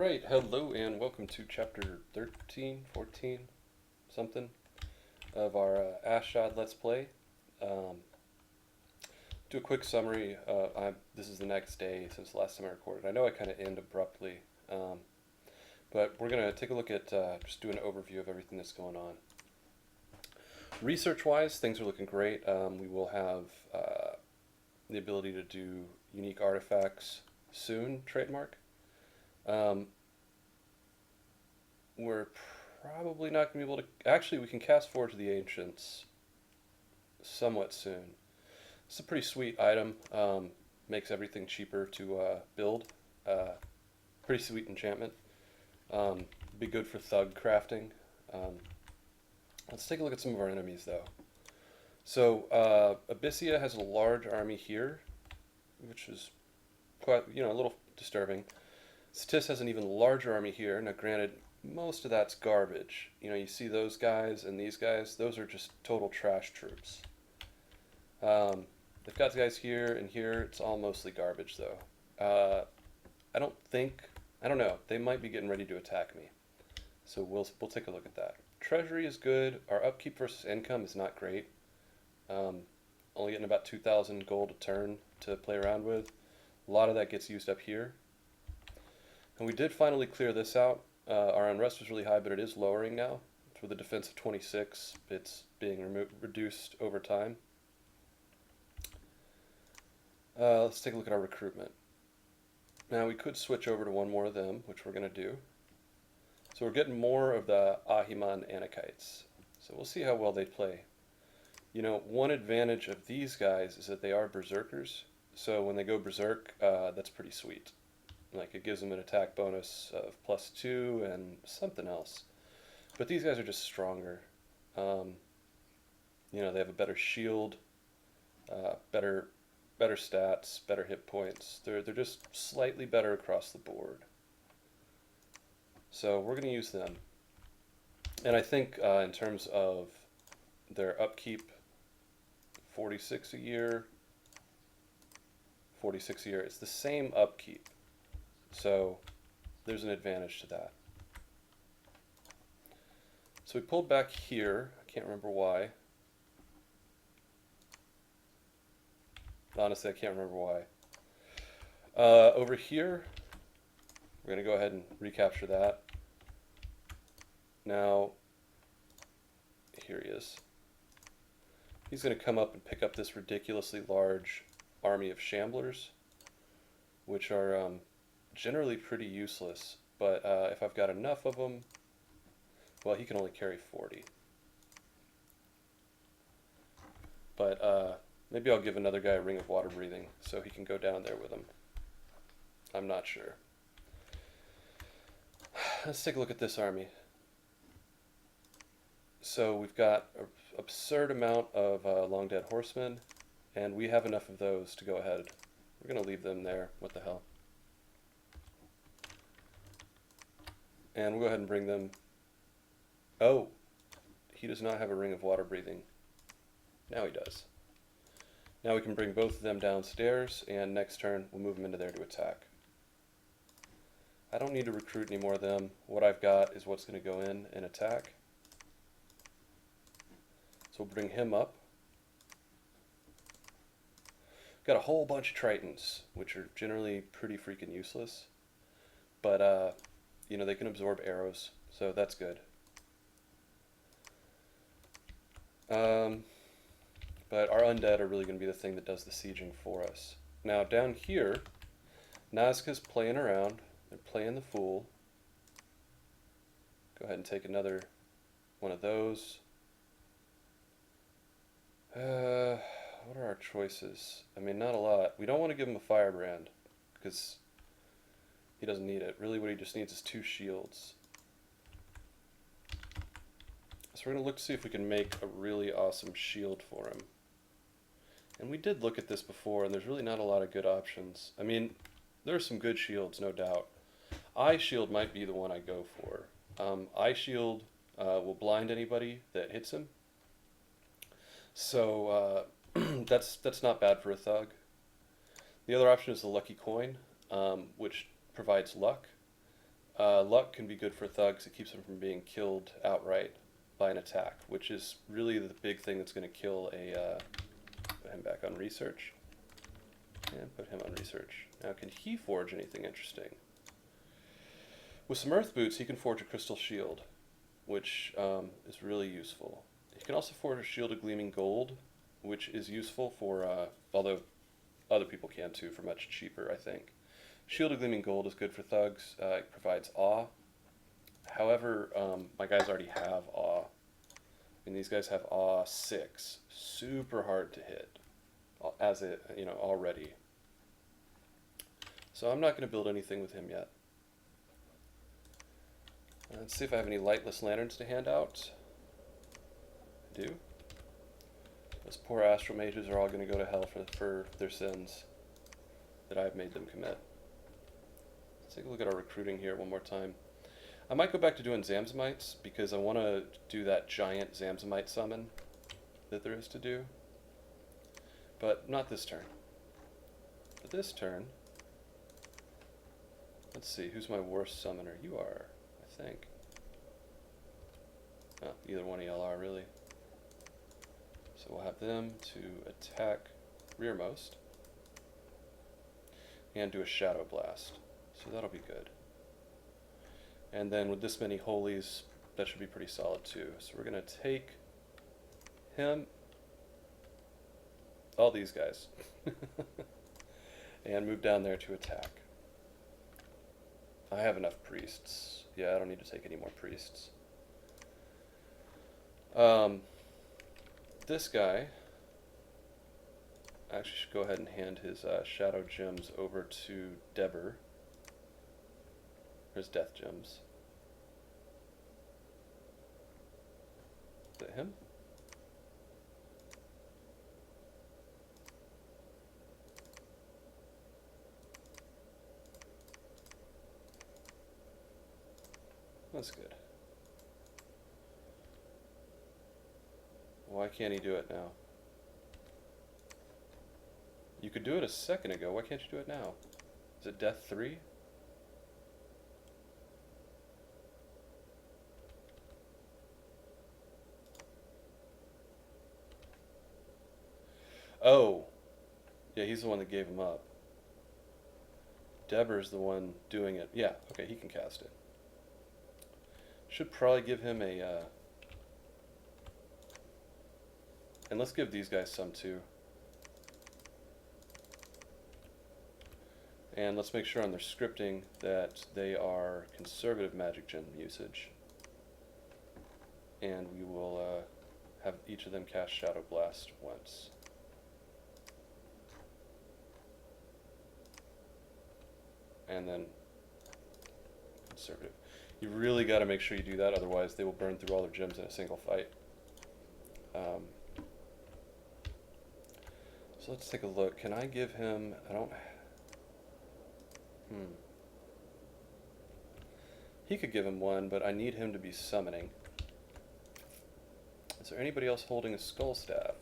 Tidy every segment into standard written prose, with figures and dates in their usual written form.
Right, hello and welcome to chapter 13, 14, something of our Ashdod Let's Play. Um, do a quick summary. This is the next day since the last time I recorded. I know I kind of end abruptly, but we're going to take a look at just do an overview of everything that's going on. Research-wise, things are looking great. We will have the ability to do unique artifacts soon, trademark. We're probably not going to be able to... Actually, we can cast Forge of the Ancients somewhat soon. It's a pretty sweet item. Makes everything cheaper to build. Pretty sweet enchantment. Be good for thug crafting. Let's take a look at some of our enemies, though. So, Abyssia has a large army here, which is quite, a little disturbing. Satis has an even larger army here. Now, granted, most of that's garbage. You see those guys and these guys, those are just total trash troops. They've got guys here and here, it's all mostly garbage though. I don't know, they might be getting ready to attack me. So we'll take a look at that. Treasury is good, our upkeep versus income is not great. Only getting about 2,000 gold a turn to play around with. A lot of that gets used up here. And we did finally clear this out. Our unrest was really high, but it is lowering now. With a defense of 26, it's being reduced over time. Let's take a look at our recruitment. Now we could switch over to one more of them, which we're going to do. So we're getting more of the Ahiman Anakites. So we'll see how well they play. One advantage of these guys is that they are berserkers. So when they go berserk, that's pretty sweet. Like, it gives them an attack bonus of +2 and something else. But these guys are just stronger. They have a better shield, better stats, better hit points. They're just slightly better across the board. So we're going to use them. And I think in terms of their upkeep, 46 a year, 46 a year, it's the same upkeep. So there's an advantage to that. So we pulled back here. I can't remember why. Honestly, I can't remember why. Over here, we're going to go ahead and recapture that. Now, here he is. He's going to come up and pick up this ridiculously large army of shamblers, which are generally pretty useless, but if I've got enough of them, well, he can only carry 40. But maybe I'll give another guy a ring of water breathing so he can go down there with him. I'm not sure. Let's take a look at this army. So we've got an absurd amount of long dead horsemen, and we have enough of those to go ahead. We're going to leave them there. What the hell? And we'll go ahead and bring them. Oh, he does not have a ring of water breathing. Now he does. Now we can bring both of them downstairs, and next turn we'll move them into there to attack. I don't need to recruit any more of them. What I've got is what's going to go in and attack. So we'll bring him up. Got a whole bunch of Tritons, which are generally pretty freaking useless. But, they can absorb arrows, so that's good. But our undead are really going to be the thing that does the sieging for us. Now, down here, Nazca's playing around. They're playing the fool. Go ahead and take another one of those. What are our choices? I mean, not a lot. We don't want to give him a firebrand, because he doesn't need it. Really what he just needs is 2 shields. So we're going to look to see if we can make a really awesome shield for him. And we did look at this before, and there's really not a lot of good options. I mean, there are some good shields, no doubt. Eye Shield might be the one I go for. Eye Shield will blind anybody that hits him. So that's not bad for a thug. The other option is the Lucky Coin, which provides luck. Luck can be good for thugs. It keeps them from being killed outright by an attack, which is really the big thing that's going to kill a... put him back on research. And put him on research. Now, can he forge anything interesting? With some earth boots, he can forge a crystal shield, which is really useful. He can also forge a shield of gleaming gold, which is useful for, although other people can too, for much cheaper, I think. Shield of gleaming gold is good for thugs. It provides awe. However, my guys already have awe. And these guys have awe 6. Super hard to hit, as it, already. So I'm not going to build anything with him yet. Let's see if I have any lightless lanterns to hand out. I do. Those poor astral mages are all going to go to hell for their sins that I've made them commit. Let's take a look at our recruiting here one more time. I might go back to doing Zamzamites because I want to do that giant Zamzamite summon that there is to do. But not this turn. But this turn, let's see, who's my worst summoner? You are, I think. Oh, either one of y'all are, really. So we'll have them to attack rearmost and do a Shadow Blast. So that'll be good. And then with this many holies, that should be pretty solid too. So we're going to take him, all these guys, and move down there to attack. I have enough priests. Yeah, I don't need to take any more priests. This guy actually should go ahead and hand his shadow gems over to Deber. His death gems. Is that him? That's good. Why can't he do it now? You could do it a second ago. Why can't you do it now? Is it death 3? Oh. Yeah, he's the one that gave him up. Deber's the one doing it. Yeah, okay, he can cast it. Should probably give him a... And let's give these guys some too. And let's make sure on their scripting that they are conservative magic gem usage. And we will have each of them cast Shadow Blast once. And then conservative. You really got to make sure you do that, otherwise they will burn through all their gems in a single fight. So let's take a look. Can I give him... I don't... He could give him one, but I need him to be summoning. Is there anybody else holding a skull staff?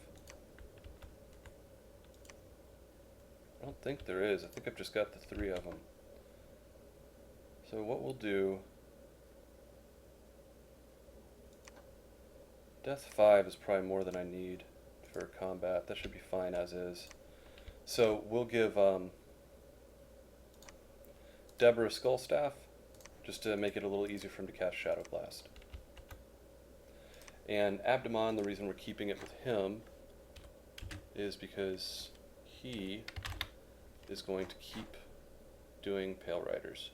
I don't think there is. I think I've just got the 3 of them. So what we'll do... Death 5 is probably more than I need for combat. That should be fine as is. So we'll give Deber a skull staff, just to make it a little easier for him to cast Shadow Blast. And Abdamon, the reason we're keeping it with him is because he is going to keep doing Pale Riders.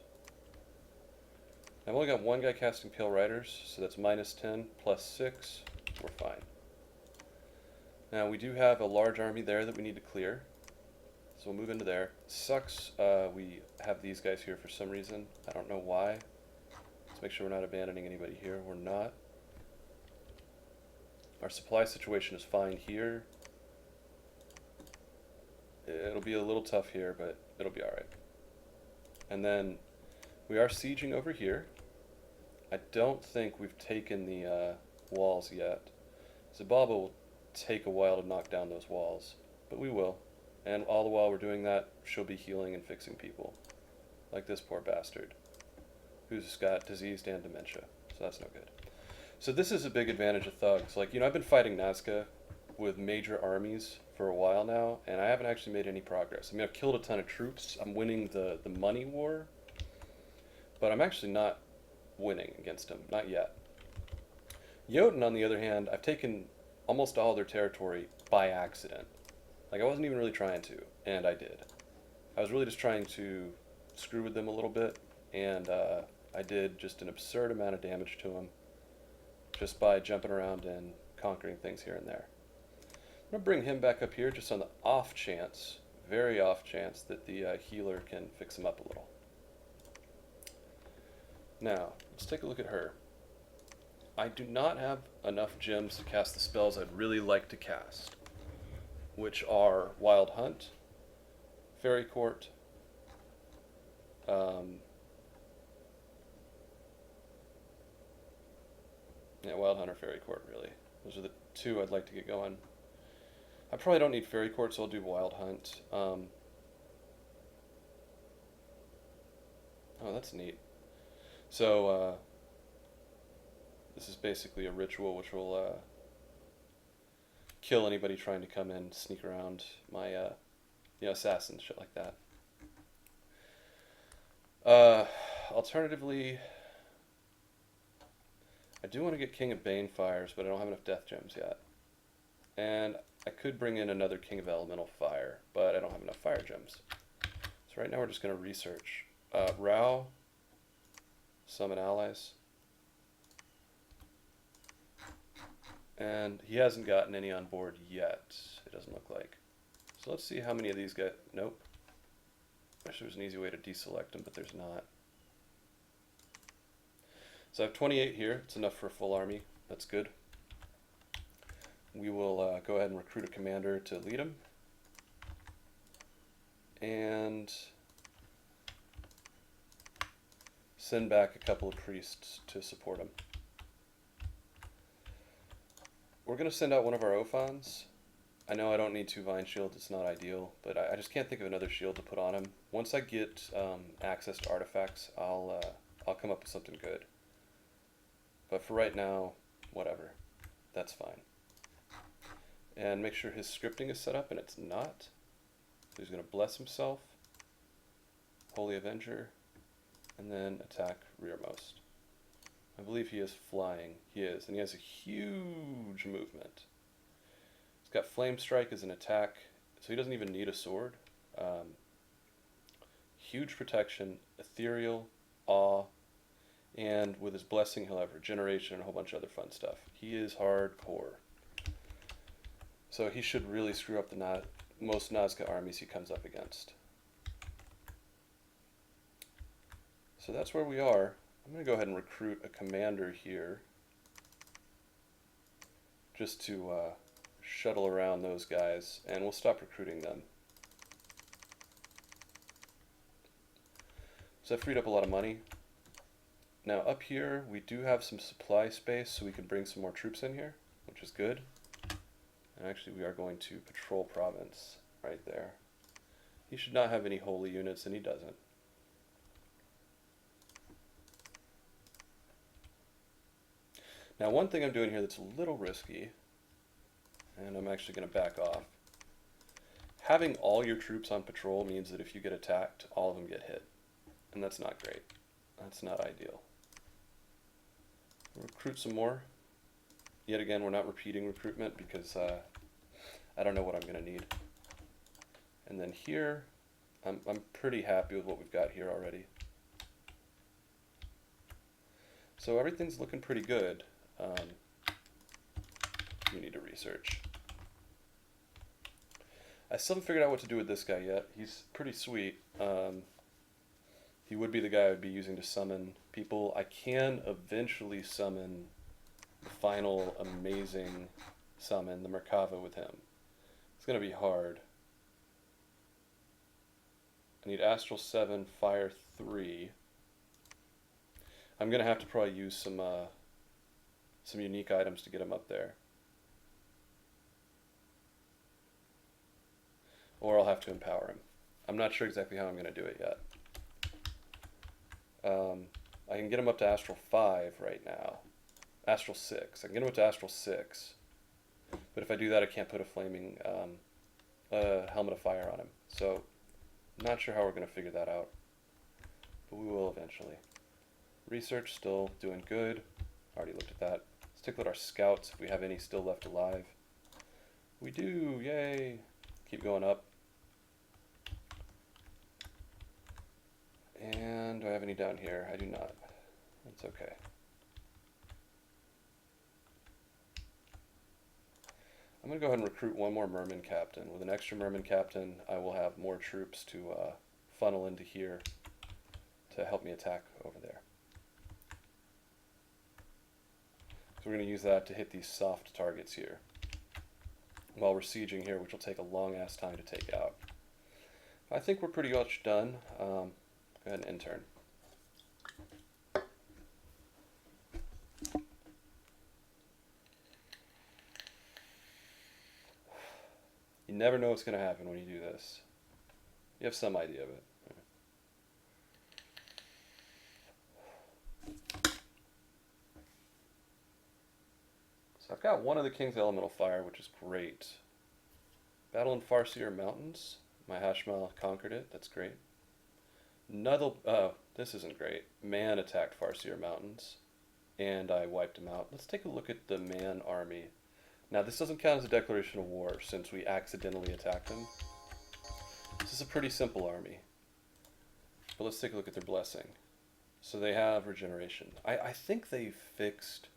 I've only got one guy casting Pale Riders, so that's -10 plus 6. We're fine. Now we do have a large army there that we need to clear, so we'll move into there. Sucks we have these guys here for some reason. I don't know why. Let's make sure we're not abandoning anybody here. We're not. Our supply situation is fine here. It'll be a little tough here, but it'll be alright. And then we are sieging over here. I don't think we've taken the walls yet. Zababa will take a while to knock down those walls, but we will. And all the while we're doing that, she'll be healing and fixing people. Like this poor bastard. who's got diseased and dementia, so that's no good. So this is a big advantage of thugs. Like, I've been fighting Nazca with major armies for a while now, and I haven't actually made any progress. I mean, I've killed a ton of troops. I'm winning the money war, but I'm actually not winning against him. Not yet. Jotun, on the other hand, I've taken almost all their territory by accident. Like, I wasn't even really trying to, and I did. I was really just trying to screw with them a little bit, and I did just an absurd amount of damage to them just by jumping around and conquering things here and there. I'm going to bring him back up here just on the off chance, very off chance, that the healer can fix him up a little. Now, let's take a look at her. I do not have enough gems to cast the spells I'd really like to cast, which are Wild Hunt, Fairy Court, yeah, Wild Hunt or Fairy Court, really. Those are the two I'd like to get going. I probably don't need Fairy Court, so I'll do Wild Hunt. Oh, that's neat. So, this is basically a ritual which will kill anybody trying to come in, sneak around my, assassins, shit like that. Alternatively, I do want to get King of Banefires, but I don't have enough Death Gems yet. And I could bring in another King of Elemental Fire, but I don't have enough Fire Gems. So right now we're just going to research. Rao, summon allies. And he hasn't gotten any on board yet, it doesn't look like. So let's see how many of these get... Nope. I wish there was an easy way to deselect them, but there's not. So I have 28 here. It's enough for a full army. That's good. We will go ahead and recruit a commander to lead them. And send back a couple of priests to support them. We're going to send out one of our Ophons. I know I don't need 2 Vine Shields, it's not ideal, but I just can't think of another shield to put on him. Once I get access to artifacts, I'll come up with something good. But for right now, whatever. That's fine. And make sure his scripting is set up, and it's not. So he's going to bless himself, Holy Avenger, and then attack rearmost. I believe he is flying. He is, and he has a huge movement. He's got Flame Strike as an attack, so he doesn't even need a sword. Huge protection, ethereal, awe, and with his blessing he'll have regeneration and a whole bunch of other fun stuff. He is hardcore. So he should really screw up the most Nazca armies he comes up against. So that's where we are. I'm going to go ahead and recruit a commander here just to shuttle around those guys, and we'll stop recruiting them. So I freed up a lot of money. Now up here we do have some supply space, so we can bring some more troops in here, which is good. And actually we are going to patrol province right there. He should not have any holy units, and he doesn't. Now one thing I'm doing here that's a little risky, and I'm actually going to back off. Having all your troops on patrol means that if you get attacked, all of them get hit. And that's not great. That's not ideal. Recruit some more. Yet again, we're not repeating recruitment because I don't know what I'm going to need. And then here, I'm pretty happy with what we've got here already. So everything's looking pretty good. We need to research. I still haven't figured out what to do with this guy yet. He's pretty sweet. He would be the guy I would be using to summon people. I can eventually summon the final amazing summon, the Merkava, with him. It's going to be hard. I need Astral 7, Fire 3. I'm going to have to probably use some unique items to get him up there. Or I'll have to empower him. I'm not sure exactly how I'm going to do it yet. I can get him up to Astral 5 right now. Astral 6. I can get him up to Astral 6. But if I do that, I can't put a flaming helmet of fire on him. So, not sure how we're going to figure that out. But we will eventually. Research still doing good. Already looked at that. Let's take a look at our scouts if we have any still left alive. We do! Yay! Keep going up. And do I have any down here? I do not. That's okay. I'm going to go ahead and recruit one more Merman Captain. With an extra Merman Captain, I will have more troops to funnel into here to help me attack over there. So we're going to use that to hit these soft targets here while we're sieging here, which will take a long ass time to take out. I think we're pretty much done. Go ahead and intern. You never know what's going to happen when you do this. You have some idea of it. So I've got one of the King's Elemental Fire, which is great. Battle in Farseer Mountains. My Hashmal conquered it. That's great. This isn't great. Man attacked Farseer Mountains, and I wiped him out. Let's take a look at the Man army. Now, this doesn't count as a declaration of war, since we accidentally attacked them. This is a pretty simple army. But let's take a look at their blessing. So they have regeneration. I think they fixed...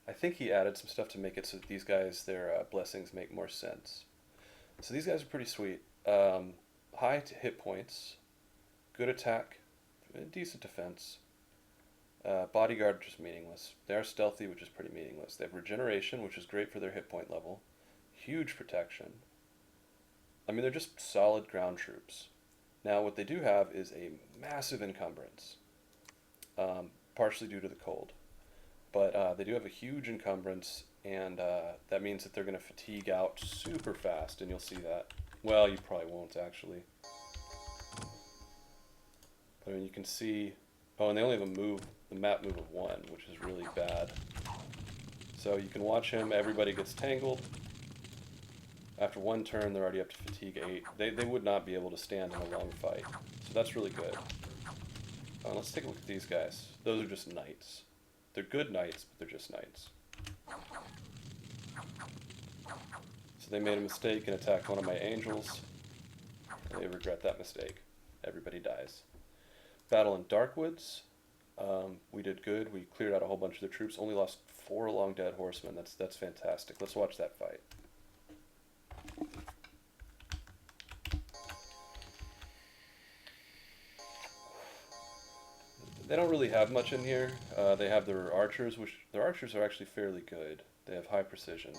I think he added some stuff to make it so that these guys, their blessings make more sense. So these guys are pretty sweet. High hit points, good attack, decent defense. Bodyguard, which is meaningless. They are stealthy, which is pretty meaningless. They have regeneration, which is great for their hit point level. Huge protection. I mean, they're just solid ground troops. Now, what they do have is a massive encumbrance, partially due to the cold. But they do have a huge encumbrance, and that means that they're going to fatigue out super fast, and you'll see that. Well, you probably won't, actually. But I mean, you can see... Oh, and they only have the map move of 1, which is really bad. So you can watch him, everybody gets tangled. After one turn, they're already up to fatigue 8. They would not be able to stand in a long fight. So that's really good. Let's take a look at these guys. Those are just knights. They're good knights, but they're just knights. So they made a mistake and attacked one of my angels. They regret that mistake. Everybody dies. Battle in Darkwoods. We did good. We cleared out a whole bunch of the troops. Only lost 4 long dead horsemen. That's fantastic. Let's watch that fight. They don't really have much in here. They have their archers, which their archers are actually fairly good. They have high precision.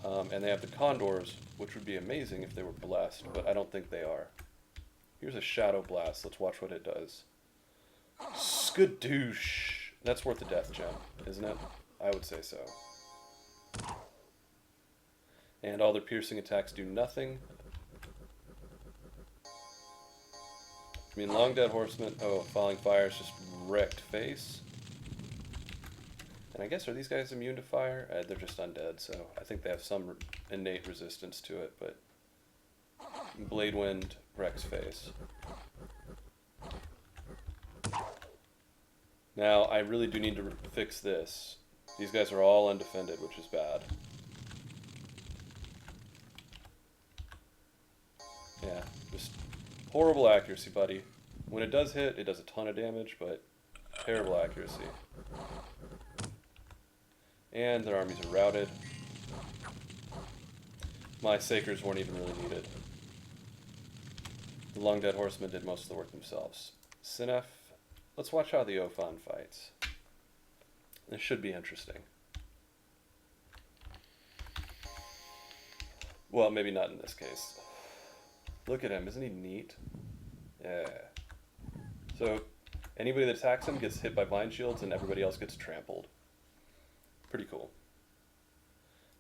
And they have the condors, which would be amazing if they were blessed, but I don't think they are. Here's a Shadow Blast. Let's watch what it does. Skadoosh! That's worth a death gem, isn't it? I would say so. And all their piercing attacks do nothing. I mean, long dead horsemen. Oh, falling fires just wrecked face. And I guess, are these guys immune to fire? They're just undead, so I think they have some innate resistance to it, but Blade Wind wrecks face. Now, I really do need to fix this. These guys are all undefended, which is bad. Yeah, just horrible accuracy, buddy. When it does hit, it does a ton of damage, but terrible accuracy. And their armies are routed. My Sakers weren't even really needed. The Long Dead Horsemen did most of the work themselves. Sinef, let's watch how the Ophan fights. This should be interesting. Well, maybe not in this case. Look at him, isn't he neat? Yeah. So, anybody that attacks him gets hit by blind shields and everybody else gets trampled. Pretty cool.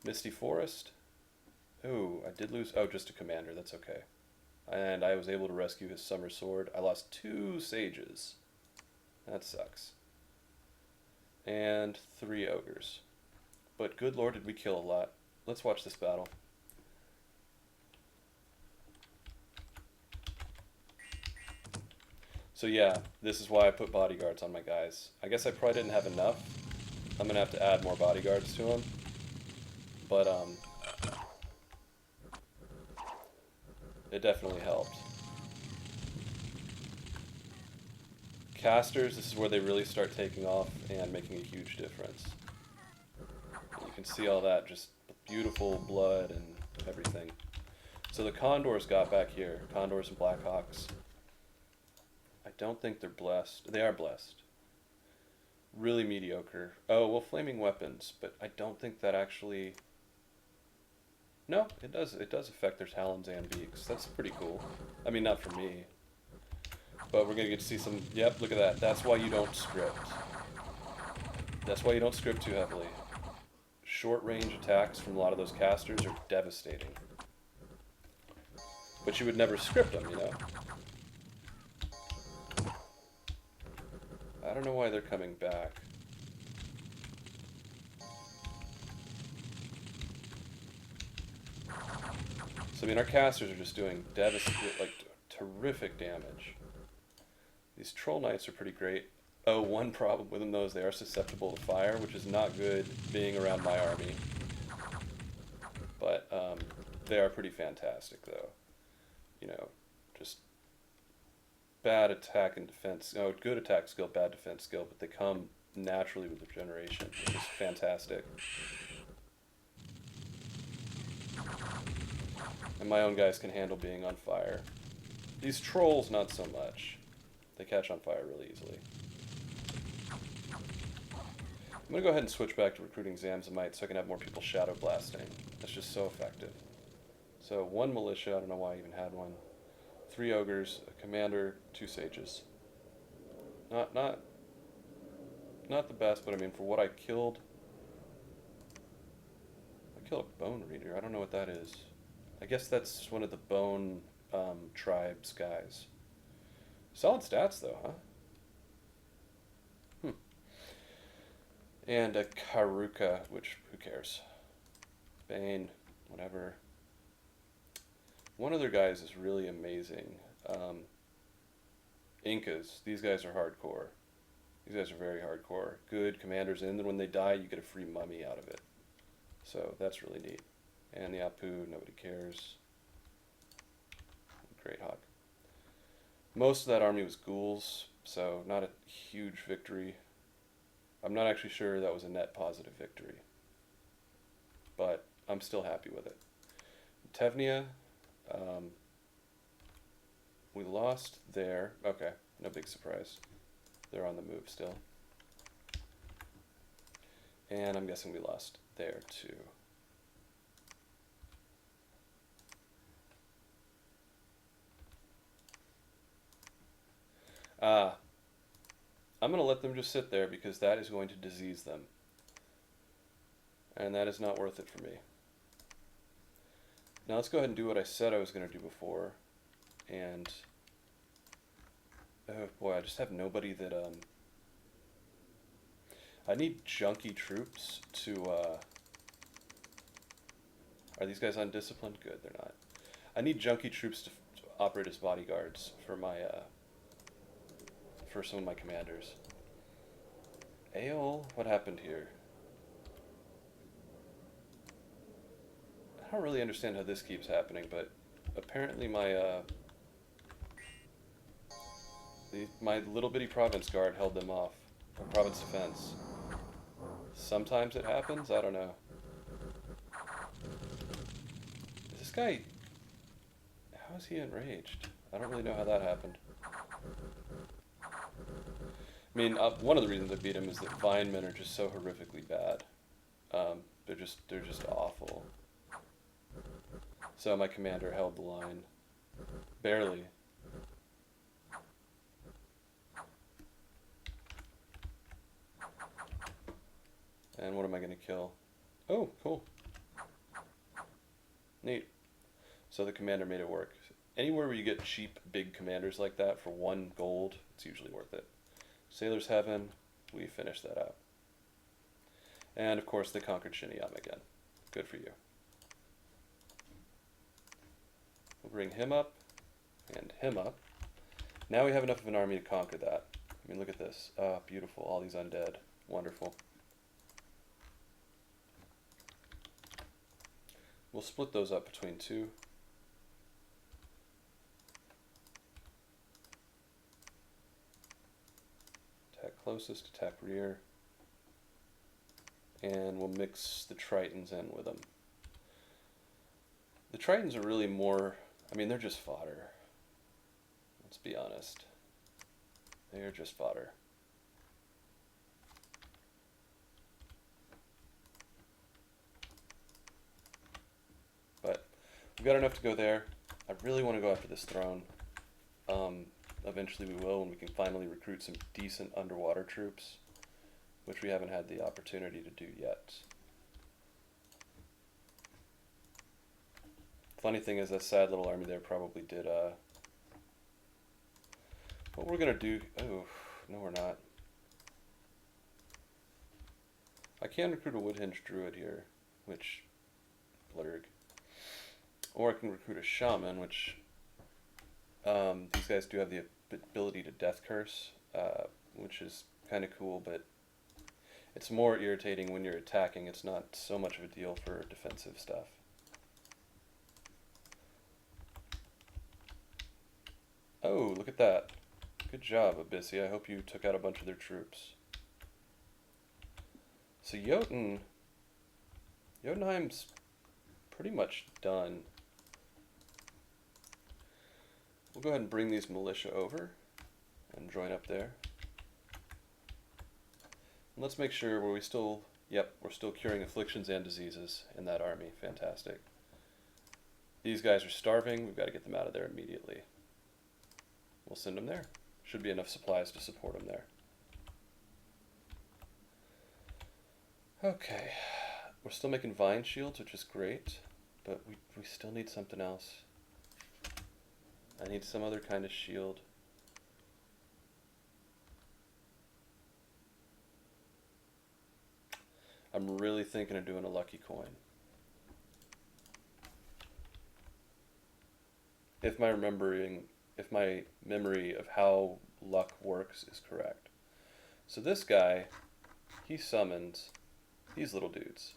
Misty Forest. Oh, I did lose... Oh, just a commander, that's okay. And I was able to rescue his summer sword. I lost 2 sages. That sucks. And 3 ogres. But good lord, did we kill a lot. Let's watch this battle. So yeah, this is why I put bodyguards on my guys. I guess I probably didn't have enough. I'm gonna have to add more bodyguards to them. But it definitely helped. Casters, this is where they really start taking off and making a huge difference. You can see all that, just beautiful blood and everything. So the Condors got back here, Condors and Blackhawks. I don't think they're blessed. They are blessed. Really mediocre. Oh, well, flaming weapons, but I don't think that actually... No, it does. It does affect their talons and beaks. That's pretty cool. I mean, not for me. But we're going to get to see some... Yep, look at that. That's why you don't script. That's why you don't script too heavily. Short-range attacks from a lot of those casters are devastating. But you would never script them, you know? I don't know why they're coming back. So, I mean, our casters are just doing terrific damage. These Troll Knights are pretty great. Oh, one problem with them, though, is they are susceptible to fire, which is not good being around my army. But they are pretty fantastic, though. You know, just bad attack and defense. Oh, good attack skill, bad defense skill, but they come naturally with regeneration, which is fantastic. And my own guys can handle being on fire. These trolls, not so much. They catch on fire really easily. I'm going to go ahead and switch back to recruiting Zamzamite so I can have more people shadow blasting. That's just so effective. So 1 militia, I don't know why I even had one. 3 ogres, a commander, 2 sages. Not the best, but I mean for what I killed a bone reader. I don't know what that is. I guess that's one of the bone tribes guys. Solid stats though, huh? And a Karuka, which who cares? Bane, whatever. One of their guys is really amazing. Incas. These guys are hardcore. These guys are very hardcore. Good commanders, and then when they die, you get a free mummy out of it. So that's really neat. And the Apu, nobody cares. Great Hawk. Most of that army was ghouls, so not a huge victory. I'm not actually sure that was a net positive victory, but I'm still happy with it. Tevnia, we lost there. Okay, no big surprise. They're on the move still. And I'm guessing we lost there too. I'm going to let them just sit there because that is going to disease them. And that is not worth it for me. Now let's go ahead and do what I said I was going to do before. And, oh boy, I just have nobody that, I need junky troops to, are these guys undisciplined? Good, they're not. I need junky troops to operate as bodyguards for my, for some of my commanders. Aeol, what happened here? I don't really understand how this keeps happening, but apparently my my little bitty province guard held them off. Or province defense. Sometimes it happens, I don't know. Is this guy... How is he enraged? I don't really know how that happened. I mean, one of the reasons I beat him is that Vinemen are just so horrifically bad. They're just awful. So my commander held the line. Barely. And what am I going to kill? Oh, cool. Neat. So the commander made it work. Anywhere where you get cheap, big commanders like that for 1 gold, it's usually worth it. Sailor's Heaven, we finished that out. And of course they conquered Shiniyama again. Good for you. We'll bring him up and him up. Now we have enough of an army to conquer that. I mean, look at this. Ah, beautiful. All these undead. Wonderful. We'll split those up between two. Attack closest, attack rear. And we'll mix the Tritons in with them. The Tritons are really more, I mean, they're just fodder. Let's be honest. They're just fodder. But we've got enough to go there. I really want to go after this throne. Eventually we will when we can finally recruit some decent underwater troops, which we haven't had the opportunity to do yet. Funny thing is that sad little army there probably did, what we're gonna do, oh, no we're not. I can recruit a Woodhenge Druid here, which, blurg. Or I can recruit a Shaman, which, these guys do have the ability to Death Curse, which is kind of cool, but it's more irritating when you're attacking. It's not so much of a deal for defensive stuff. Oh, look at that. Good job, Abyssi. I hope you took out a bunch of their troops. So Jotunheim's pretty much done. We'll go ahead and bring these militia over and join up there. And let's make sure we're still curing afflictions and diseases in that army. Fantastic. These guys are starving. We've got to get them out of there immediately. We'll send them there. Should be enough supplies to support them there. Okay. We're still making vine shields, which is great, but we still need something else. I need some other kind of shield. I'm really thinking of doing a lucky coin. If my memory of how luck works is correct. So this guy, he summons these little dudes.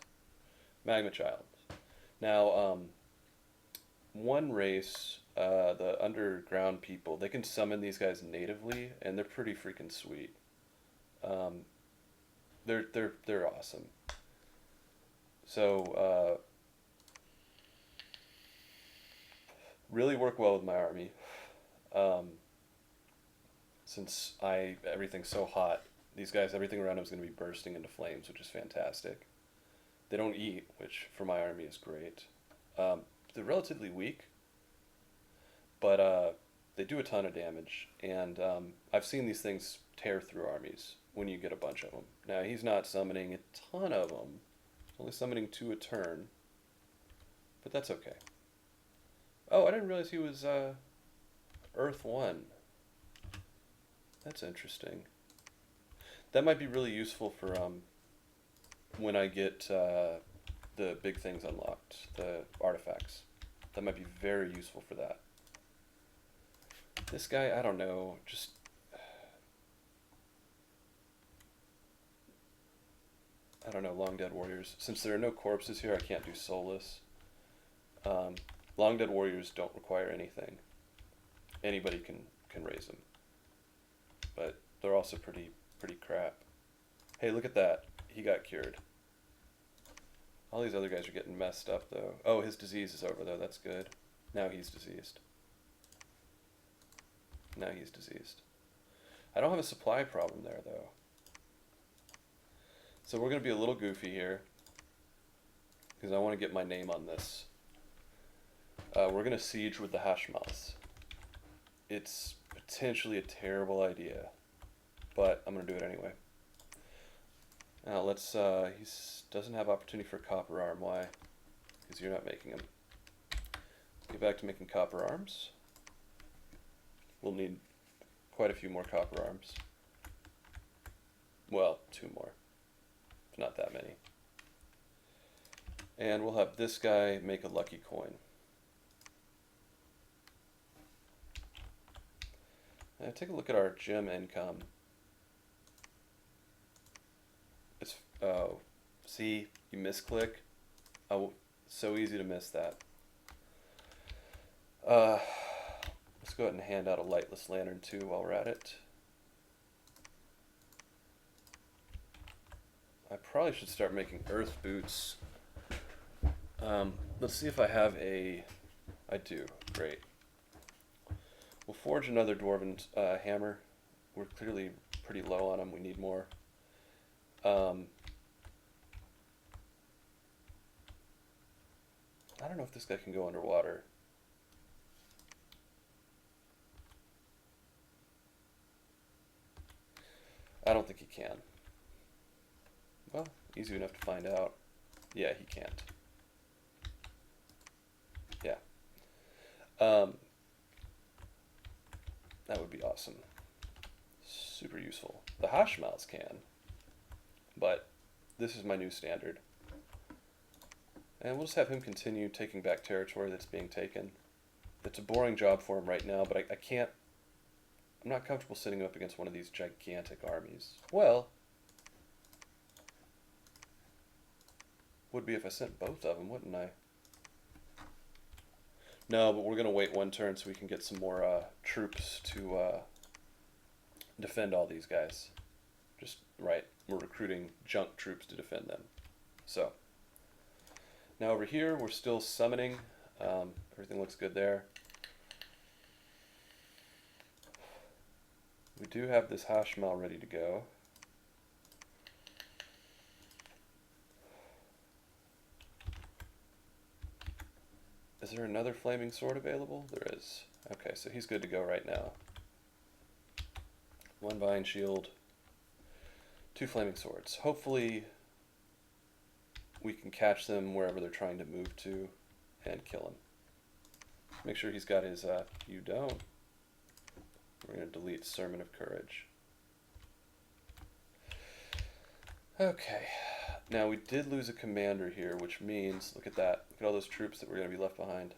Magma Child. Now, one race, the underground people, they can summon these guys natively, and they're pretty freaking sweet. They're awesome. So, really work well with my army. Since everything's so hot, these guys, everything around them is going to be bursting into flames, which is fantastic. They don't eat, which for my army is great. They're relatively weak, but they do a ton of damage, and I've seen these things tear through armies when you get a bunch of them. Now, he's not summoning a ton of them, only summoning 2 a turn, but that's okay. Oh, I didn't realize he was Earth 1. That's interesting. That might be really useful for when I get the big things unlocked, the artifacts. That might be very useful for that. This guy, I don't know, just... I don't know, Long Dead Warriors. Since there are no corpses here, I can't do soulless. Long Dead Warriors don't require anything. Anybody can raise them. But they're also pretty crap. Hey, look at that. He got cured. All these other guys are getting messed up, though. Oh, his disease is over, though. That's good. Now he's diseased. Now he's diseased. I don't have a supply problem there, though. So we're going to be a little goofy here, because I want to get my name on this. We're going to siege with the Hashmouths. It's potentially a terrible idea, but I'm going to do it anyway. Now let's, he doesn't have opportunity for copper arm. Why? Because you're not making them. Get back to making copper arms. We'll need quite a few more copper arms. Well, two more. Not that many. And we'll have this guy make a lucky coin. Now take a look at our gem income. It's see, you misclick. Oh, so easy to miss that. Let's go ahead and hand out a lightless lantern too while we're at it. I probably should start making earth boots. Let's see if I have a... I do. Great. We'll forge another dwarven hammer. We're clearly pretty low on them. We need more. I don't know if this guy can go underwater. I don't think he can. Well, easy enough to find out. Yeah, he can't. Yeah. That would be awesome. Super useful. The Hashmals can, but this is my new standard. And we'll just have him continue taking back territory that's being taken. It's a boring job for him right now, but I can't... I'm not comfortable sitting up against one of these gigantic armies. Well, would be if I sent both of them, wouldn't I? No, but we're going to wait one turn so we can get some more troops to defend all these guys. Just, right, we're recruiting junk troops to defend them. So, now over here, we're still summoning. Everything looks good there. We do have this Hashmal ready to go. Is there another flaming sword available? There is. Okay, so he's good to go right now. One vine shield, two flaming swords. Hopefully we can catch them wherever they're trying to move to and kill him. Make sure he's got his, you don't. We're going to delete Sermon of Courage. Okay. Now, we did lose a commander here, which means, look at that. Look at all those troops that were going to be left behind.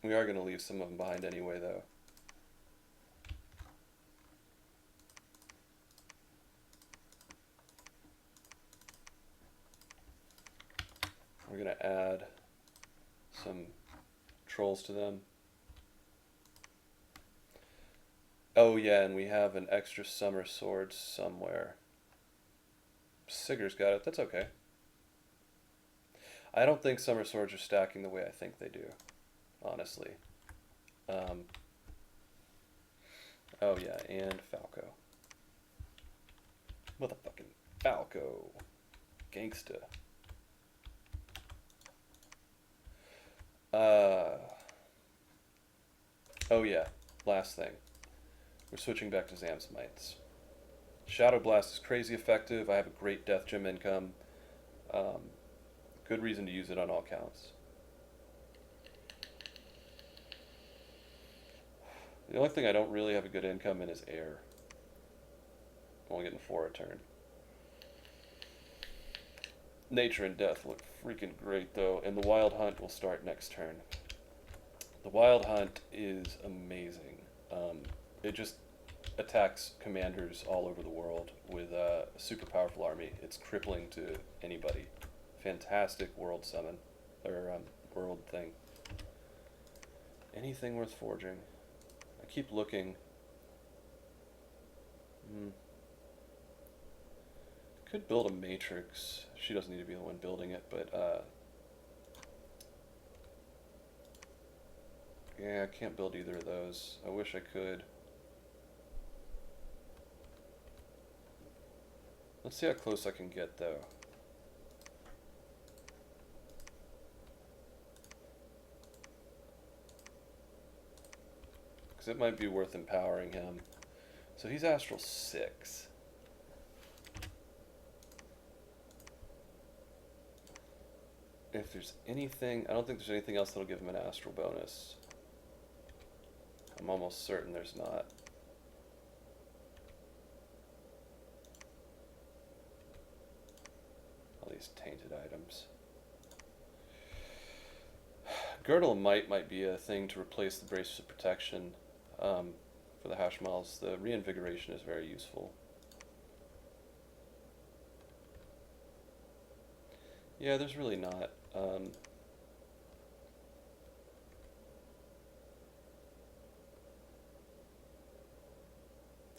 We are going to leave some of them behind anyway, though. We're going to add some trolls to them. Oh yeah, and we have an extra summer sword somewhere. Sigur's got it, that's okay. I don't think summer swords are stacking the way I think they do, honestly. Oh yeah, and Falco. Motherfucking Falco. Gangsta. Oh yeah, last thing. We're switching back to Zamsmites. Shadow Blast is crazy effective. I have a great death gem income. Good reason to use it on all counts. The only thing I don't really have a good income in is air. I'm only getting 4 a turn. Nature and Death look freaking great though, and the Wild Hunt will start next turn. The Wild Hunt is amazing. It just attacks commanders all over the world with a super powerful army. It's crippling to anybody. Fantastic world summon, or world thing. Anything worth forging? I keep looking. Could build a matrix. She doesn't need to be the one building it, but yeah, I can't build either of those. I wish I could. Let's see how close I can get, though. Because it might be worth empowering him. So he's Astral 6. If there's anything... I don't think there's anything else that'll give him an Astral bonus. I'm almost certain there's not. All these tainted items. Girdle and might be a thing to replace the braces of protection for the hash miles. The reinvigoration is very useful. Yeah, there's really not.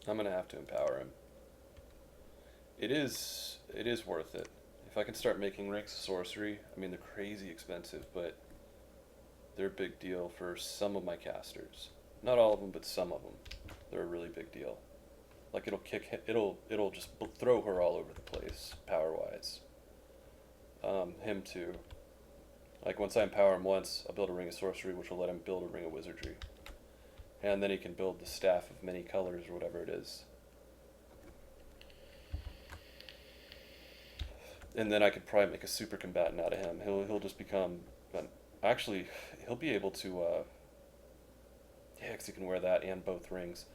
I'm gonna have to empower him. It is worth it. If I can start making ranks of sorcery, I mean they're crazy expensive, but they're a big deal for some of my casters. Not all of them, but some of them. They're a really big deal. Like it'll just throw her all over the place, power-wise. Him too. Like once I empower him once, I'll build a ring of sorcery, which will let him build a ring of wizardry. And then he can build the staff of many colors or whatever it is. And then I could probably make a super combatant out of him. He'll just become, actually, he'll be able to, yeah, because he can wear that and both rings.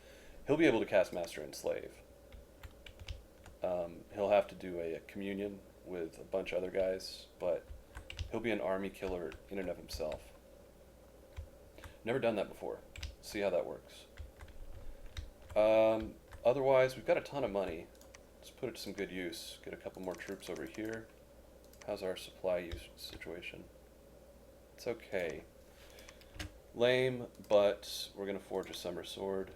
He'll be able to cast Master and Slave. He'll have to do a communion with a bunch of other guys, but he'll be an army killer in and of himself. Never done that before. See how that works. Otherwise, we've got a ton of money. Let's put it to some good use. Get a couple more troops over here. How's our supply use situation? It's okay. Lame, but we're going to forge a summer sword.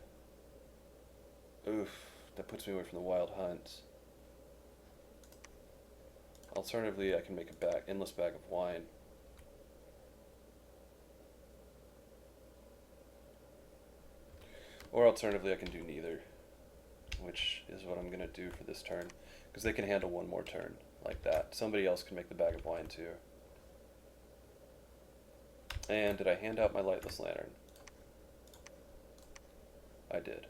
Oof, that puts me away from the wild hunt. Alternatively, I can make a endless bag of wine. Or alternatively, I can do neither, which is what I'm going to do for this turn, because they can handle one more turn like that. Somebody else can make the bag of wine too. And did I hand out my lightless lantern? I did.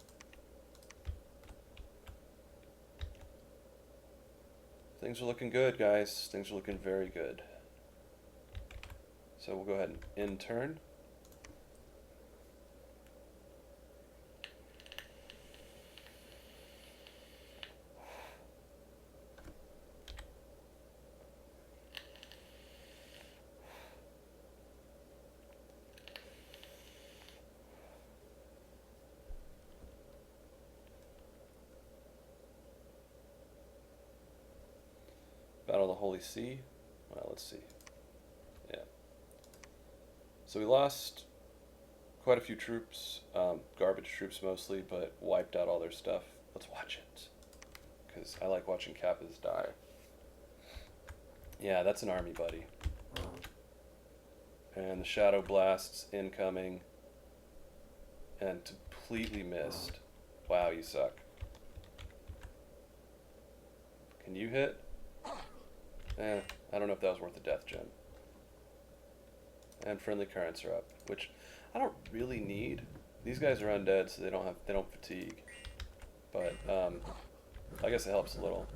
Things are looking good, guys. Things are looking very good. So we'll go ahead and end turn. Battle of the Holy See. Well, let's see. Yeah. So we lost quite a few troops, garbage troops mostly, but wiped out all their stuff. Let's watch it, because I like watching Kappas die. Yeah, that's an army, buddy. And the Shadow Blasts incoming, and completely missed. Wow, you suck. Can you hit? I don't know if that was worth a death gem. And friendly currents are up, which I don't really need. These guys are undead, so they don't fatigue. But I guess it helps a little.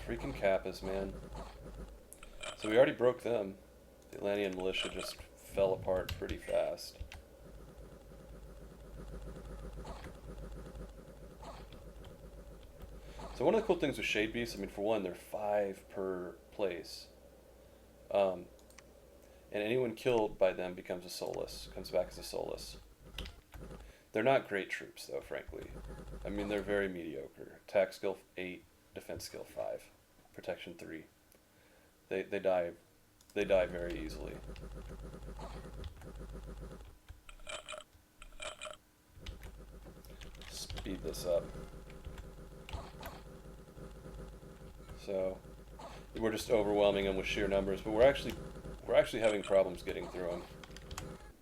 Freaking Kappas, man. So we already broke them. The Atlantean militia just fell apart pretty fast. So one of the cool things with Shade Beasts, I mean, for one, they're 5 per place. And anyone killed by them becomes a soulless, comes back as a soulless. They're not great troops, though, frankly. I mean, they're very mediocre. Attack skill 8, defense skill 5, protection 3. They die very easily. Speed this up. So we're just overwhelming them with sheer numbers, but we're actually having problems getting through them.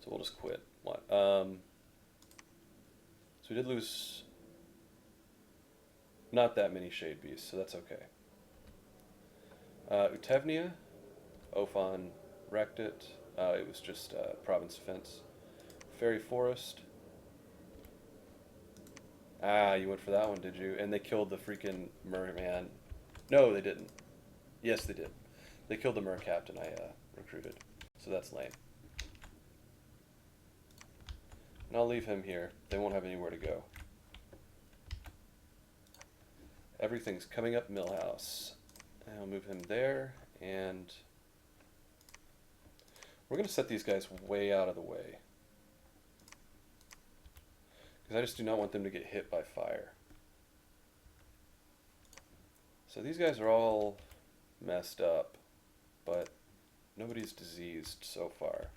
So we'll just quit. What? So we did lose not that many Shade Beasts, so that's okay. Utevnia, Ophan wrecked it. It was just province defense. Fairy Forest. Ah, you went for that one, did you? And they killed the freaking merman. No, they didn't. Yes, they did. They killed the mer captain I recruited. so that's lame. And I'll leave him here. They won't have anywhere to go. Everything's coming up Millhouse. And I'll move him there, and we're going to set these guys way out of the way. Because I just do not want them to get hit by fire. So these guys are all messed up, but nobody's diseased so far.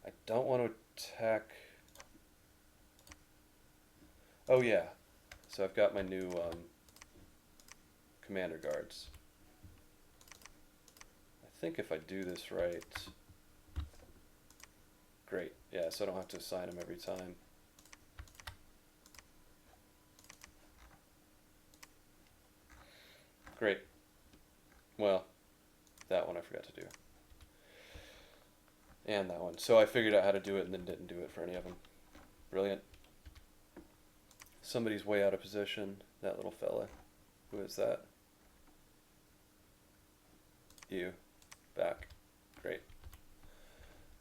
I don't want to attack... Oh yeah, so I've got my new commander guards. I think if I do this right... Great, yeah, so I don't have to assign them every time. Great. Well, that one I forgot to do. And that one. So I figured out how to do it and then didn't do it for any of them. Brilliant. Somebody's way out of position. That little fella. Who is that? You. Back. Great.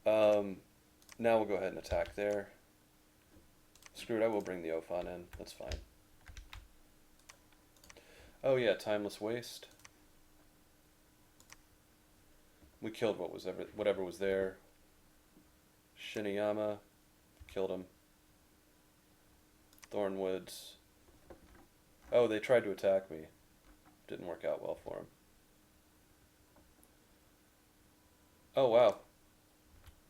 Now we'll go ahead and attack there. Screw it, I will bring the Ophon in. That's fine. Oh yeah, Timeless Waste. We killed whatever was there. Shiniyama. Killed him. Thornwoods. Oh, they tried to attack me. Didn't work out well for them. Oh wow.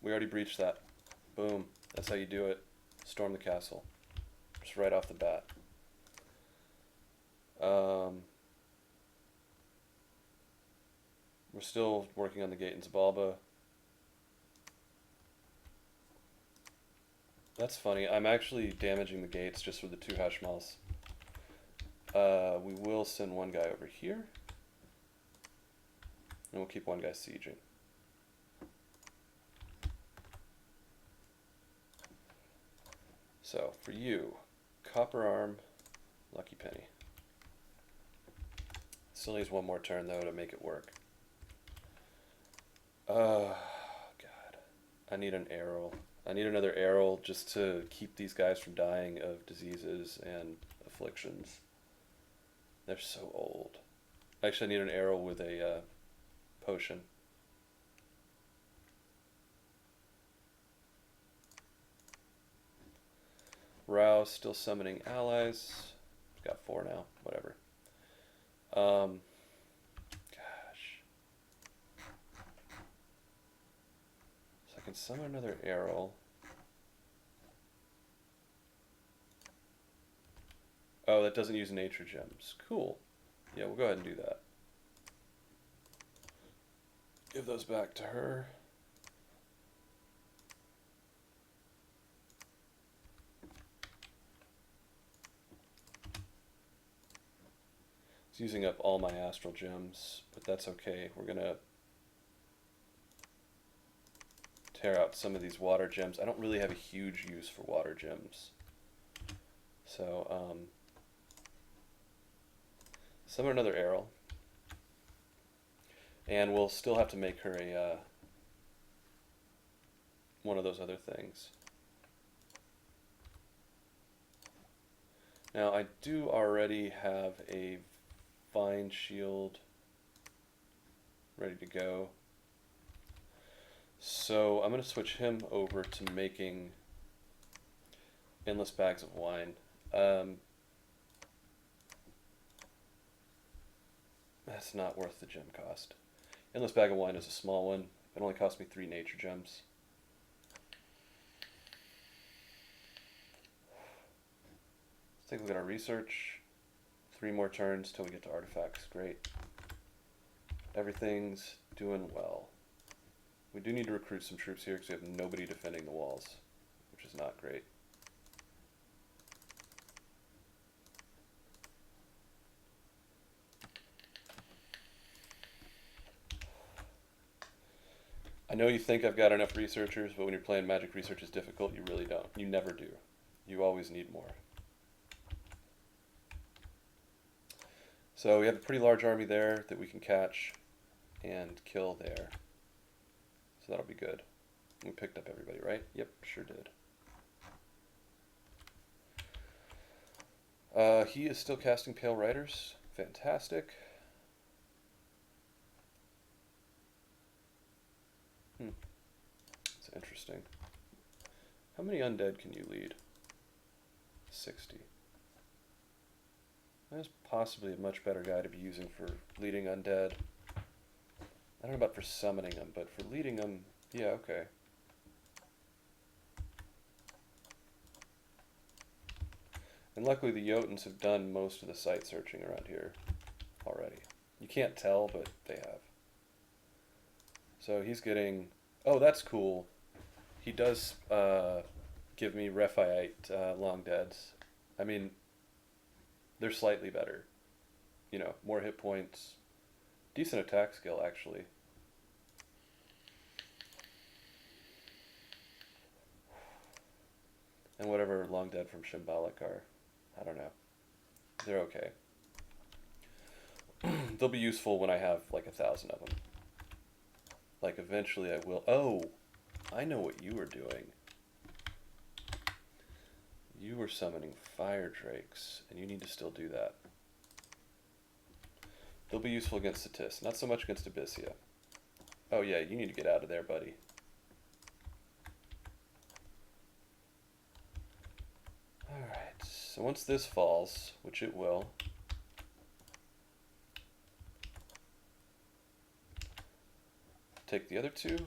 We already breached that. Boom. That's how you do it. Storm the castle. Just right off the bat. We're still working on the gate in Zabalba. That's funny. I'm actually damaging the gates just with the 2 Hashmals. We will send one guy over here. And we'll keep one guy sieging. So, for you, Copper Arm, Lucky Penny. Still needs one more turn, though, to make it work. God. I need an arrow. I need another arrow just to keep these guys from dying of diseases and afflictions. They're so old. Actually, I need an arrow with a potion. Rao still summoning allies. Got 4 now. Whatever. Gosh. So I can summon another arrow. Oh, that doesn't use nature gems. Cool. Yeah, we'll go ahead and do that. Give those back to her. It's using up all my astral gems, but that's okay. We're gonna tear out some of these water gems. I don't really have a huge use for water gems. So, summon another arrow. And we'll still have to make her a one of those other things. Now, I do already have a Vine Shield ready to go. So I'm going to switch him over to making endless bags of wine. That's not worth the gem cost. Endless bag of wine is a small one. It only cost me 3 nature gems. Let's take a look at our research. 3 more turns till we get to artifacts. Great. Everything's doing well. We do need to recruit some troops here because we have nobody defending the walls, which is not great. I know you think I've got enough researchers, but when you're playing Magic, research is difficult. You really don't. You never do. You always need more. So we have a pretty large army there that we can catch, and kill there. So that'll be good. We picked up everybody, right? Yep, sure did. He is still casting Pale Riders. Fantastic. It's interesting. How many undead can you lead? 60. That's possibly a much better guy to be using for leading undead. I don't know about for summoning them, but for leading them, yeah, okay. And luckily the Jotuns have done most of the site searching around here already. You can't tell, but they have. So he's getting... Oh, that's cool. He does give me Rephaite long deads. I mean, they're slightly better. You know, more hit points. Decent attack skill, actually. And whatever long dead from Shambhalak are. I don't know. They're okay. They'll be useful when I have like 1,000 of them. Like eventually I will. Oh, I know what you were doing. You were summoning fire drakes, and you need to still do that. They'll be useful against Satis, not so much against Abyssia. Oh yeah, you need to get out of there, buddy. Alright, so once this falls, which it will, take the other two,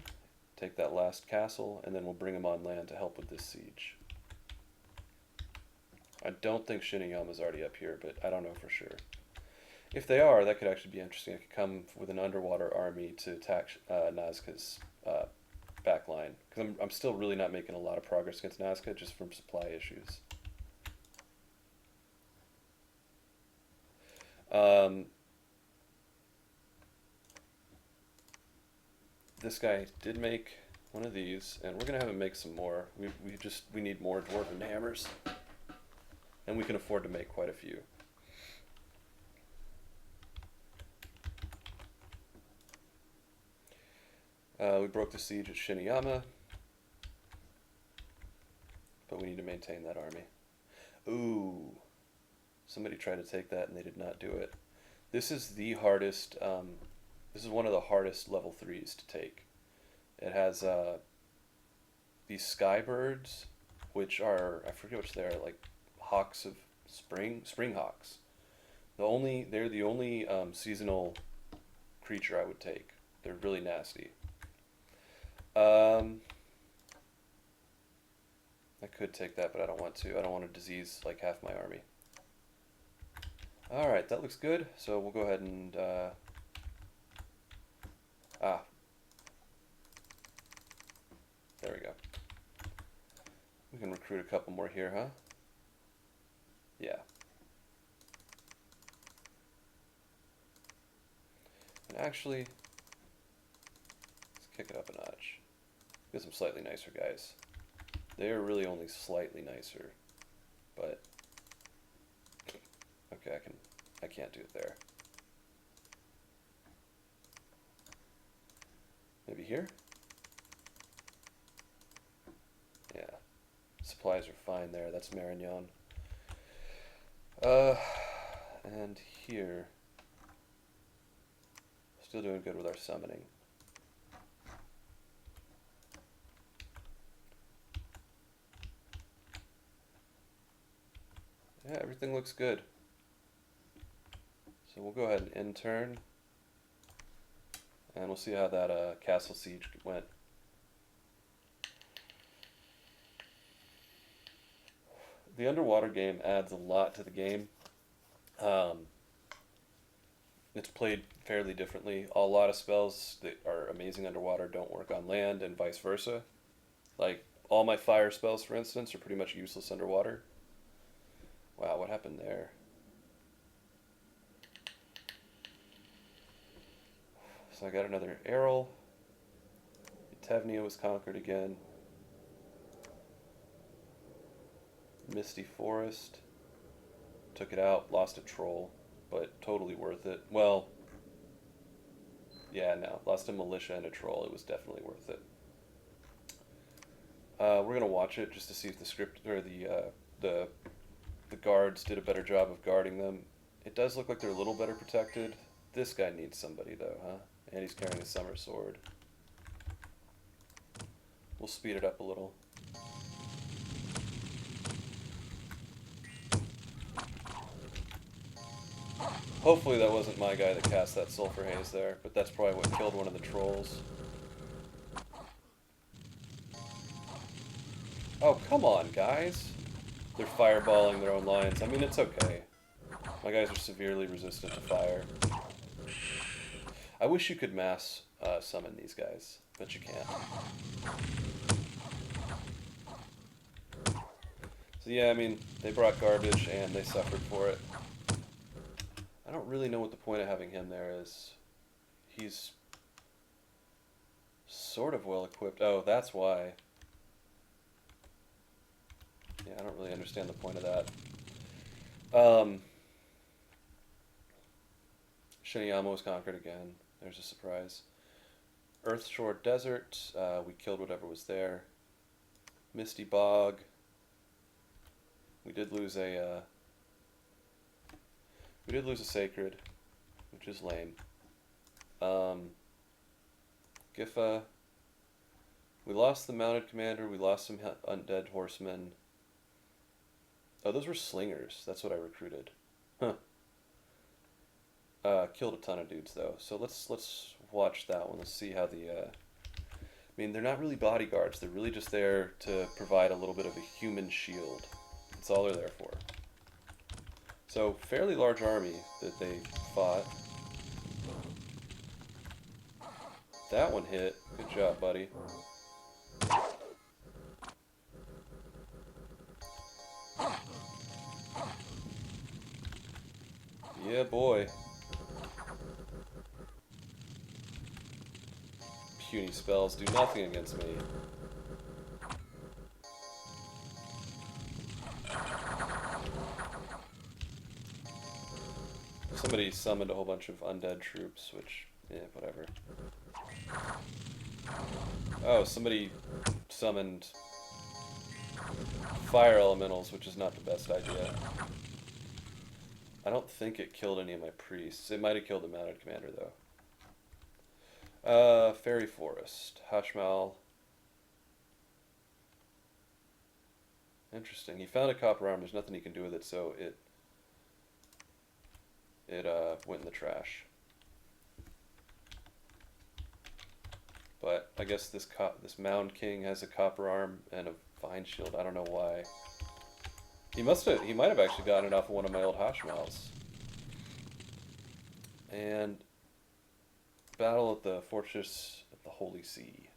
take that last castle, and then we'll bring them on land to help with this siege. I don't think Shiniyama's already up here, but I don't know for sure. If they are, that could actually be interesting. I could come with an underwater army to attack Nazca's backline. Because I'm still really not making a lot of progress against Nazca, just from supply issues. This guy did make one of these, and we're gonna have him make some more. We need more dwarven hammers, and we can afford to make quite a few. We broke the siege at Shiniyama, but we need to maintain that army. Ooh, somebody tried to take that and they did not do it. This is the hardest. This is one of the hardest level 3s to take. It has these skybirds, which are, I forget which they are, like hawks of spring hawks. They're the only seasonal creature I would take. They're really nasty. I could take that, but I don't want to. I don't want to disease like half my army. Alright, that looks good. So we'll go ahead and... there we go. We can recruit a couple more here, huh? Yeah. And actually, let's kick it up a notch. Get some slightly nicer guys. They are really only slightly nicer, but okay, I can't do it there. Maybe here? Yeah. Supplies are fine there. That's Marignon. And here. Still doing good with our summoning. Yeah, everything looks good. So we'll go ahead and end turn. And we'll see how that castle siege went. The underwater game adds a lot to the game. It's played fairly differently. A lot of spells that are amazing underwater don't work on land, and vice versa. Like, all my fire spells, for instance, are pretty much useless underwater. Wow, what happened there? So I got another Errol. Tevnia was conquered again. Misty Forest. Took it out, lost a troll, but totally worth it. Well, Yeah, no. Lost a militia and a troll. It was definitely worth it. We're gonna watch it just to see if the script or the the guards did a better job of guarding them. It does look like they're a little better protected. This guy needs somebody though, huh? And he's carrying a summer sword. We'll speed it up a little. Hopefully that wasn't my guy that cast that sulfur haze there, but that's probably what killed one of the trolls. Oh, come on, guys. They're fireballing their own lines. I mean, it's okay. My guys are severely resistant to fire. I wish you could mass summon these guys, but you can't. So yeah, I mean, they brought garbage and they suffered for it. I don't really know what the point of having him there is. He's sort of well equipped. Oh, that's why. Yeah, I don't really understand the point of that. Shiniyama was conquered again. There's a surprise. Earthshore Desert. We killed whatever was there. Misty Bog. We did lose a. We did lose a sacred, which is lame. Gifa. We lost the mounted commander. We lost some undead horsemen. Oh, those were slingers. That's what I recruited. Huh. Killed a ton of dudes though. So let's watch that one. Let's see how the. I mean, they're not really bodyguards. They're really just there to provide a little bit of a human shield. That's all they're there for. So fairly large army that they fought. That one hit. Good job, buddy. Yeah, boy. Puny spells do nothing against me. Somebody summoned a whole bunch of undead troops, which, yeah, whatever. Oh, somebody summoned fire elementals, which is not the best idea. I don't think it killed any of my priests. It might have killed the mounted commander, though. Fairy Forest. Hashmal. Interesting. He found a copper arm. There's nothing he can do with it, so it went in the trash. But I guess this Mound King has a copper arm and a vine shield. I don't know why. He might have actually gotten it off of one of my old Hashmals. And battle at the fortress of the Holy Sea.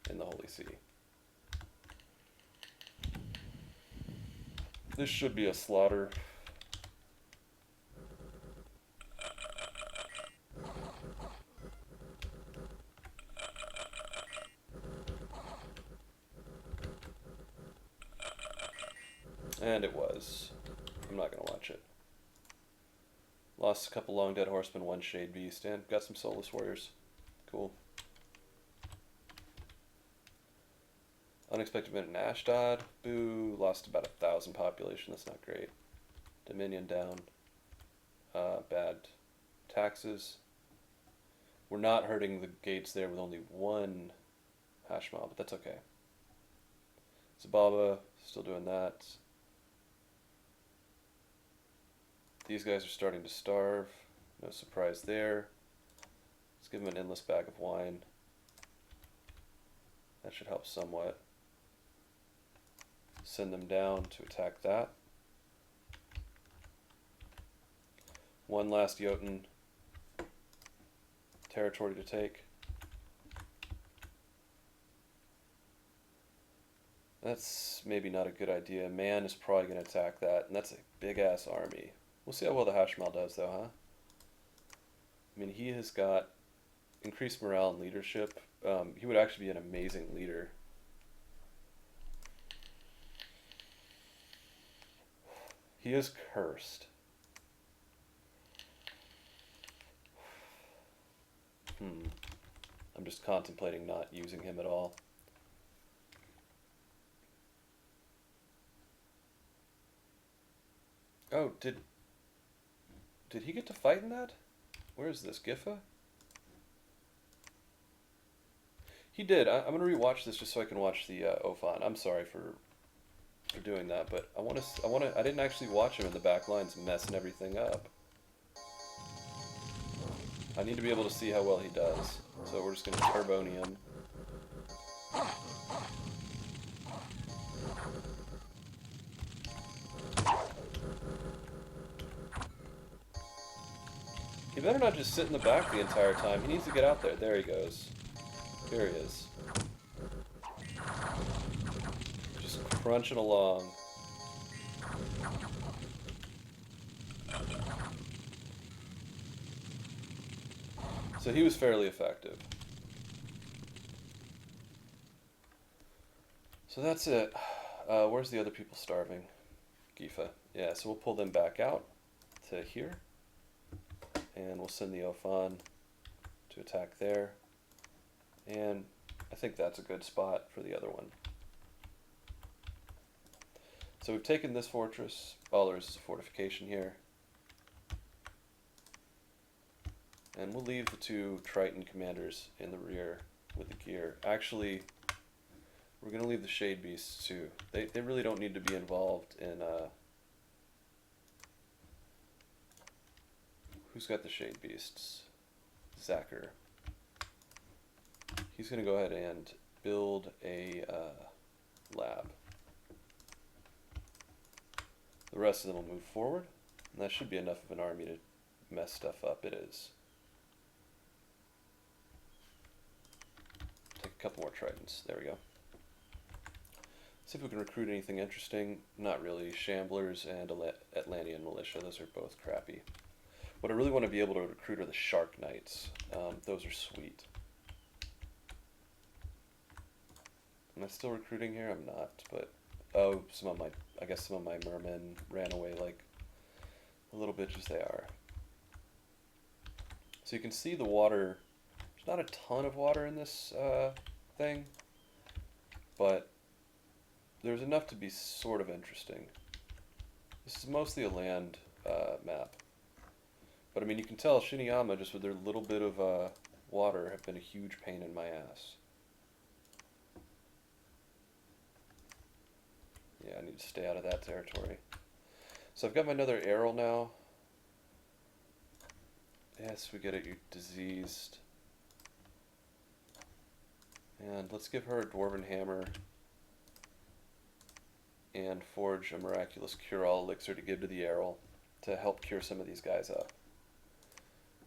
In the Holy Sea. This should be a slaughter. And it was. I'm not going to watch it. Lost a couple long dead horsemen, one shade beast, and got some soulless warriors. Cool. Unexpected event in Ashdod. Boo. Lost about 1,000 population. That's not great. Dominion down. Bad taxes. We're not hurting the gates there with only one Hashmal, but that's okay. Zababa, still doing that. These guys are starting to starve. No surprise there. Let's give them an endless bag of wine. That should help somewhat. Send them down to attack that. One last Jotun territory to take. That's maybe not a good idea. Man is probably going to attack that, and that's a big-ass army. We'll see how well the Hashmal does, though, huh? I mean, he has got increased morale and leadership. He would actually be an amazing leader. He is cursed. I'm just contemplating not using him at all. Oh, did he get to fight in that? Where is this, Gifa? He did. I'm gonna rewatch this just so I can watch the Ophan. I'm sorry for doing that, but I didn't actually watch him in the back lines messing everything up. I need to be able to see how well he does. So we're just gonna Turbonium. He better not just sit in the back the entire time. He needs to get out there. There he goes. Here he is. Just crunching along. So he was fairly effective. So that's it. Where's the other people starving? Gifa. Yeah, so we'll pull them back out to here. And we'll send the Ophan to attack there. And I think that's a good spot for the other one. So we've taken this fortress. All there is a fortification here. And we'll leave the two Triton commanders in the rear with the gear. Actually, we're going to leave the Shade Beasts too. They really don't need to be involved in... Who's got the Shade Beasts? Zacher. He's going to go ahead and build a lab. The rest of them will move forward. And that should be enough of an army to mess stuff up. It is. Take a couple more Tritons. There we go. See if we can recruit anything interesting. Not really. Shamblers and Atlantean Militia. Those are both crappy. What I really want to be able to recruit are the Shark Knights. Those are sweet. Am I still recruiting here? I'm not, but oh, I guess some of my mermen ran away like the little bitches they are. So you can see the water. There's not a ton of water in this thing, but there's enough to be sort of interesting. This is mostly a land map. But I mean, you can tell Shiniyama, just with their little bit of water, have been a huge pain in my ass. Yeah, I need to stay out of that territory. So I've got my another arrow now. Yes, we get it, you diseased. And let's give her a Dwarven Hammer. And forge a miraculous cure-all elixir to give to the arrow to help cure some of these guys up.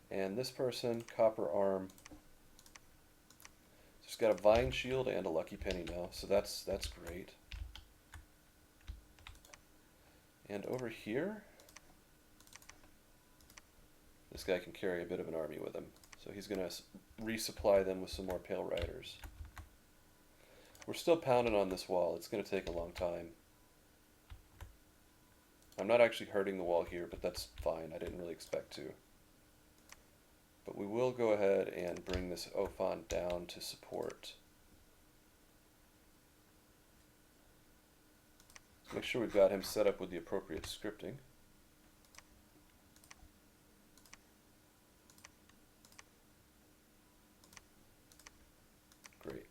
And this person, Copper Arm, just got a Vine Shield and a Lucky Penny now, so that's great. And over here, this guy can carry a bit of an army with him, so he's going to resupply them with some more Pale Riders. We're still pounding on this wall. It's going to take a long time. I'm not actually hurting the wall here, but that's fine. I didn't really expect to. But we will go ahead and bring this Ophan down to support. Make sure we've got him set up with the appropriate scripting. Great.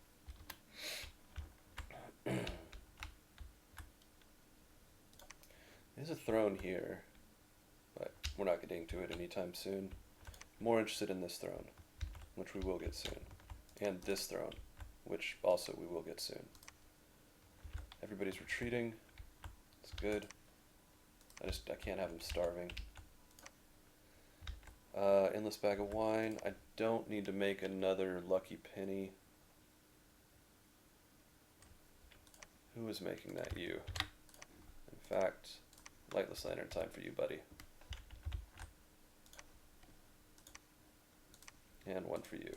There's a throne here, but we're not getting to it anytime soon. More interested in this throne, which we will get soon. And this throne, which also we will get soon. Everybody's retreating. It's good. I can't have them starving. Endless bag of wine. I don't need to make another lucky penny. Who is making that? You. In fact, lightless lantern time for you, buddy. And one for you.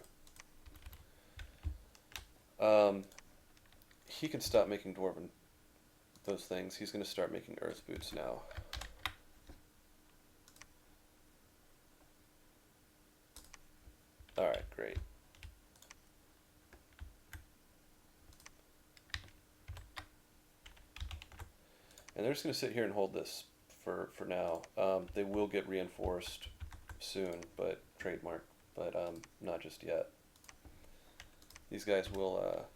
He can stop making Dwarven those things. He's going to start making Earth Boots now. Alright, great. And they're just going to sit here and hold this for now. They will get reinforced soon, but trademark, but not just yet. These guys will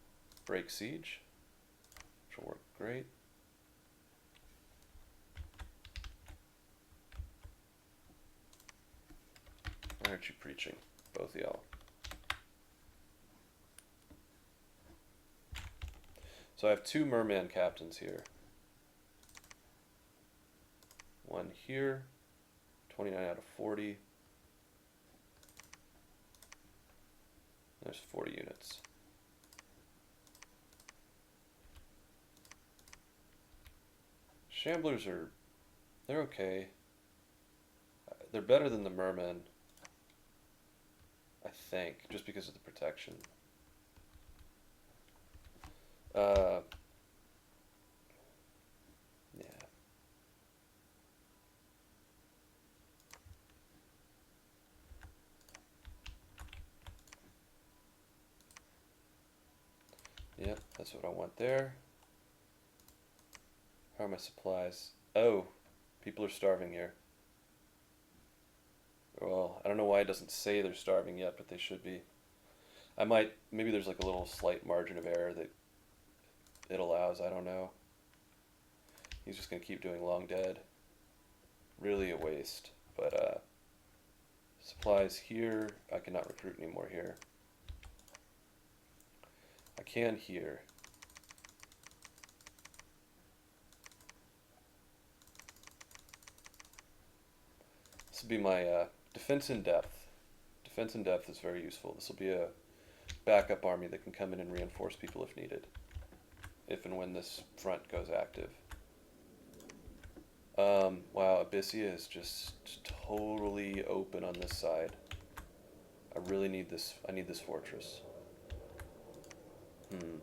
break siege, which will work great. Why aren't you preaching, both of y'all? So I have two merman captains here. One here, 29 out of 40. There's 40 units. Shamblers they're okay. They're better than the mermen, I think, just because of the protection. Yeah. Yep, that's what I want there. How are my supplies? Oh, people are starving here. Well, I don't know why it doesn't say they're starving yet, but they should be. Maybe there's like a little slight margin of error that it allows, I don't know. He's just gonna keep doing long dead. Really a waste, but supplies here, I cannot recruit anymore here. I can here. This will be my defense in depth. Defense in depth is very useful. This will be a backup army that can come in and reinforce people if needed, if and when this front goes active. Wow, Abyssia is just totally open on this side. I really need this. I need this fortress. Hmm.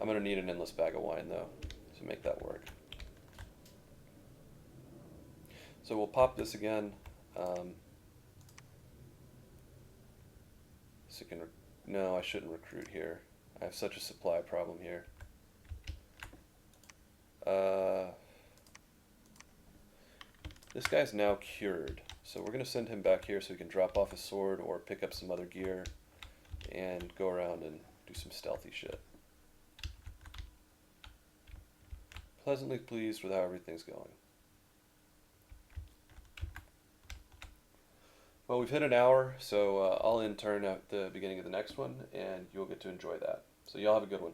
I'm gonna need an endless bag of wine though to make that work. So we'll pop this again. So you can. No, I shouldn't recruit here. I have such a supply problem here. This guy's now cured, so we're going to send him back here so he can drop off his sword or pick up some other gear and go around and do some stealthy shit. Pleasantly pleased with how everything's going. Well, we've hit an hour, so I'll intern at the beginning of the next one, and you'll get to enjoy that. So y'all have a good one.